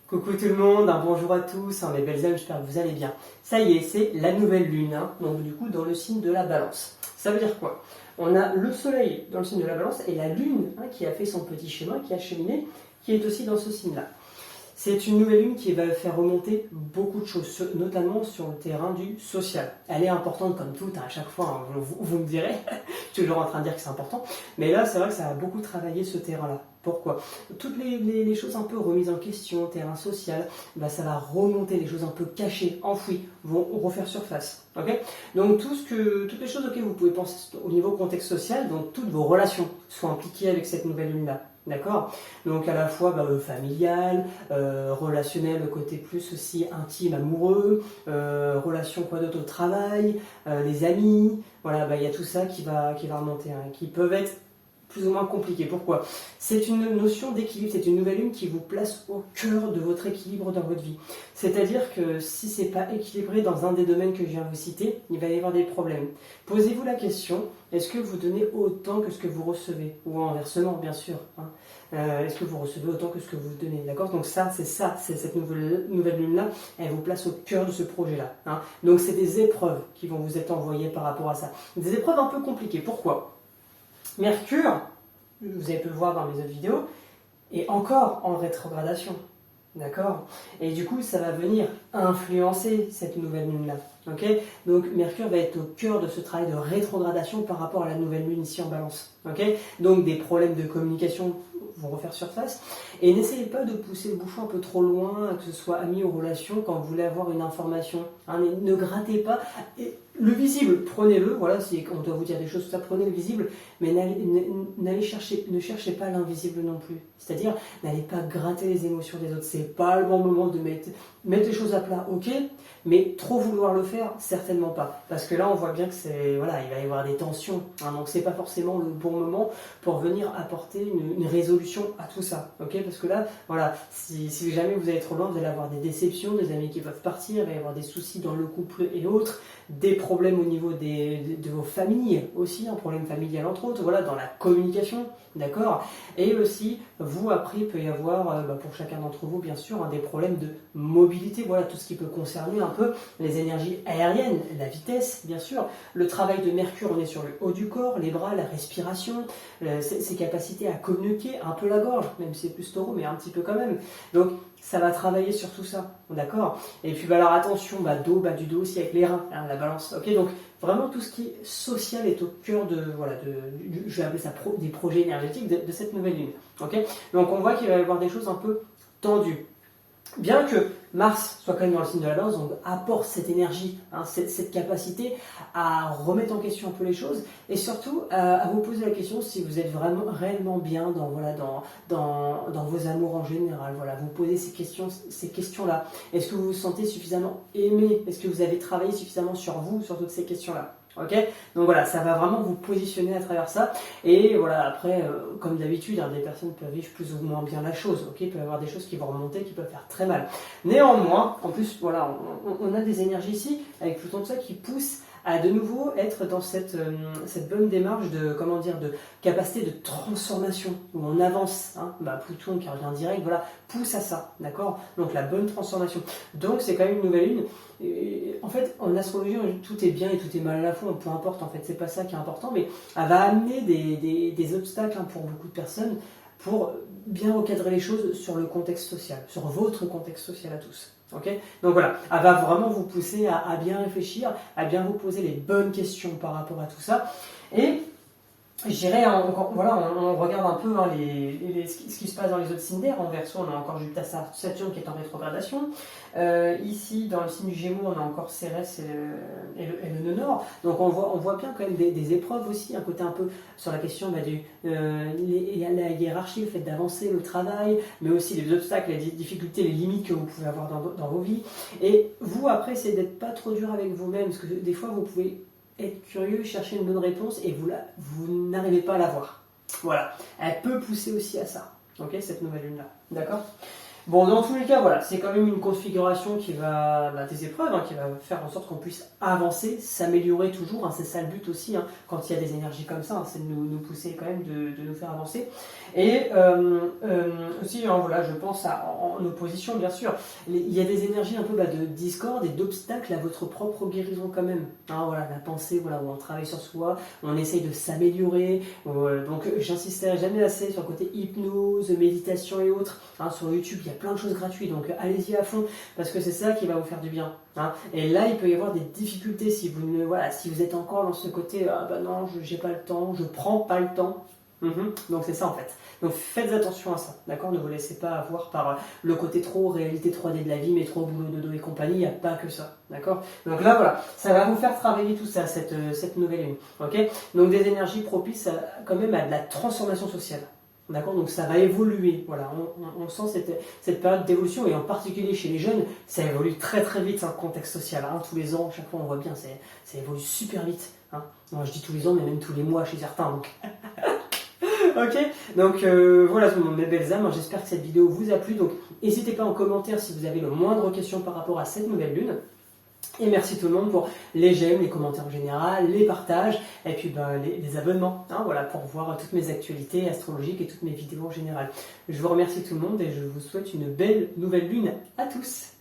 Coucou tout le monde, un bonjour à tous, mes belles âmes, j'espère que vous allez bien. Ça y est, c'est la nouvelle lune, donc du coup dans le signe de la balance. Ça veut dire quoi? On a le soleil dans le signe de la balance et la lune qui a fait son petit chemin, qui a cheminé, qui est aussi dans ce signe-là. C'est une nouvelle lune qui va faire remonter beaucoup de choses, notamment sur le terrain du social. Elle est importante comme toute, à chaque fois, vous me direz, je suis toujours en train de dire que c'est important, mais là c'est vrai que ça a beaucoup travaillé ce terrain-là. Pourquoi? Toutes les choses un peu remises en question, terrain social, ça va remonter, les choses un peu cachées, enfouies, vont refaire surface. Okay, donc toutes les choses auxquelles vous pouvez penser au niveau contexte social, donc toutes vos relations sont impliquées avec cette nouvelle lune-là. D'accord? Donc à la fois familial, relationnel, le côté plus aussi intime, amoureux, relation quoi d'autre au travail, les amis, voilà, il y a tout ça qui va remonter, qui peuvent être plus ou moins compliqués. Pourquoi? C'est une notion d'équilibre, c'est une nouvelle lune qui vous place au cœur de votre équilibre dans votre vie. C'est-à-dire que si c'est pas équilibré dans un des domaines que je viens de vous citer, il va y avoir des problèmes. Posez-vous la question, est-ce que vous donnez autant que ce que vous recevez? Ou inversement, bien sûr. Est-ce que vous recevez autant que ce que vous donnez? D'accord? Donc c'est cette nouvelle lune-là, elle vous place au cœur de ce projet-là. Donc c'est des épreuves qui vont vous être envoyées par rapport à ça. Des épreuves un peu compliquées. Pourquoi? Mercure, vous avez pu le voir dans mes autres vidéos, est encore en rétrogradation. D'accord? Et du coup, ça va venir influencer cette nouvelle lune-là. Okay? Donc, Mercure va être au cœur de ce travail de rétrogradation par rapport à la nouvelle lune ici en Balance. Okay? Donc, des problèmes de communication vont refaire surface. Et n'essayez pas de pousser le bouchon un peu trop loin, que ce soit amis ou relations, quand vous voulez avoir une information. Ne grattez pas. Et le visible, prenez-le. Voilà, si on doit vous dire des choses, tout ça, prenez le visible. Mais ne cherchez pas l'invisible non plus. C'est-à-dire, n'allez pas gratter les émotions des autres. C'est pas le bon moment de mettre les choses à plat, ok, mais trop vouloir le faire, certainement pas. Parce que là, on voit bien que il va y avoir des tensions. Donc, c'est pas forcément le bon moment pour venir apporter une résolution à tout ça, ok. Parce que là, voilà, si jamais vous allez trop loin, vous allez avoir des déceptions, des amis qui peuvent partir, il va y avoir des soucis dans le couple et autres, des problèmes au niveau de vos familles aussi, un problème familial entre autres, voilà, dans la communication, d'accord. Et aussi, vous, après, il peut y avoir, pour chacun d'entre vous, bien sûr, des problèmes de mobilité, voilà, tout ce qui peut concerner un peu les énergies aériennes, la vitesse, bien sûr. Le travail de Mercure, on est sur le haut du corps, les bras, la respiration, ses capacités à communiquer, un peu la gorge, même si c'est plus taureau, mais un petit peu quand même. Donc, ça va travailler sur tout ça, d'accord. Et puis, alors attention, bas du dos aussi avec les reins, la balance, ok. Donc, vraiment tout ce qui est social est au cœur je vais appeler ça des projets énergétiques de cette nouvelle lune, ok. Donc, on voit qu'il va y avoir des choses un peu tendues. Bien que Mars soit quand même dans le signe de la balance, donc apporte cette énergie, cette capacité à remettre en question un peu les choses et surtout à vous poser la question si vous êtes vraiment réellement bien dans vos amours en général. Voilà, vous posez ces questions-là. Est-ce que vous vous sentez suffisamment aimé? Est-ce que vous avez travaillé suffisamment sur vous, sur toutes ces questions-là? Ok, donc voilà, ça va vraiment vous positionner à travers ça. Et voilà, après, comme d'habitude, des personnes peuvent vivre plus ou moins bien la chose. Ok, il peut y avoir des choses qui vont remonter, qui peuvent faire très mal. Néanmoins, en plus, voilà, on a des énergies ici avec Pluton, tout ça qui poussent à de nouveau être dans cette bonne démarche de capacité de transformation où on avance. Pluton qui revient direct, voilà, pousse à ça, d'accord. Donc la bonne transformation. Donc c'est quand même une nouvelle lune. Et, en fait, en astrologie, tout est bien et tout est mal à la fois. Peu importe, en fait, c'est pas ça qui est important, mais elle va amener des obstacles pour beaucoup de personnes pour bien recadrer les choses sur le contexte social, sur votre contexte social à tous. Okay, donc voilà, elle va vraiment vous pousser à bien réfléchir, à bien vous poser les bonnes questions par rapport à tout ça. Et je dirais, on regarde un peu ce qui se passe dans les autres signes d'air. En Verseau, on a encore Jupiter Saturne qui est en rétrogradation. Ici, dans le signe du Gémeaux, on a encore Cérès et le nœud nord. Donc on voit bien quand même des épreuves aussi, un côté un peu sur la question la hiérarchie, le fait d'avancer, le travail, mais aussi les obstacles, les difficultés, les limites que vous pouvez avoir dans vos vies. Et vous, après, c'est d'être pas trop dur avec vous-même, parce que des fois, vous pouvez être curieux, chercher une bonne réponse et vous n'arrivez pas à l'avoir. Voilà, elle peut pousser aussi à ça, ok, cette nouvelle lune-là, d'accord. Bon, dans tous les cas, voilà, c'est quand même une configuration qui va, des épreuves, qui va faire en sorte qu'on puisse avancer, s'améliorer toujours. C'est ça le but aussi, quand il y a des énergies comme ça, c'est de nous pousser quand même, de nous faire avancer. Et aussi, voilà, je pense en opposition, bien sûr, il y a des énergies un peu de discorde et d'obstacles à votre propre guérison quand même. Voilà, la pensée, voilà, où on travaille sur soi, on essaye de s'améliorer. Donc, j'insisterai jamais assez sur le côté hypnose, méditation et autres. Sur YouTube, il y a plein de choses gratuites, donc allez-y à fond, parce que c'est ça qui va vous faire du bien. Et là, il peut y avoir des difficultés si si vous êtes encore dans ce côté, non, j'ai pas le temps, je prends pas le temps. Donc c'est ça en fait. Donc faites attention à ça, d'accord? Ne vous laissez pas avoir par le côté trop réalité 3D de la vie, métro, boulot, dodo et compagnie, il n'y a pas que ça, d'accord? Donc là voilà, ça va vous faire travailler tout ça, cette nouvelle lune, ok? Donc des énergies propices quand même à de la transformation sociale. D'accord, donc ça va évoluer. Voilà, on sent cette période d'évolution, et en particulier chez les jeunes, ça évolue très très vite dans le contexte social. Tous les ans, chaque fois on voit bien, ça évolue super vite. Moi, je dis tous les ans, mais même tous les mois chez certains. Donc. Ok, donc voilà tout le monde, mes belles âmes, j'espère que cette vidéo vous a plu. Donc n'hésitez pas en commentaire si vous avez le moindre question par rapport à cette nouvelle lune. Et merci tout le monde pour les j'aime, les commentaires en général, les partages, et puis les abonnements, voilà, pour voir toutes mes actualités astrologiques et toutes mes vidéos en général. Je vous remercie tout le monde et je vous souhaite une belle nouvelle lune à tous.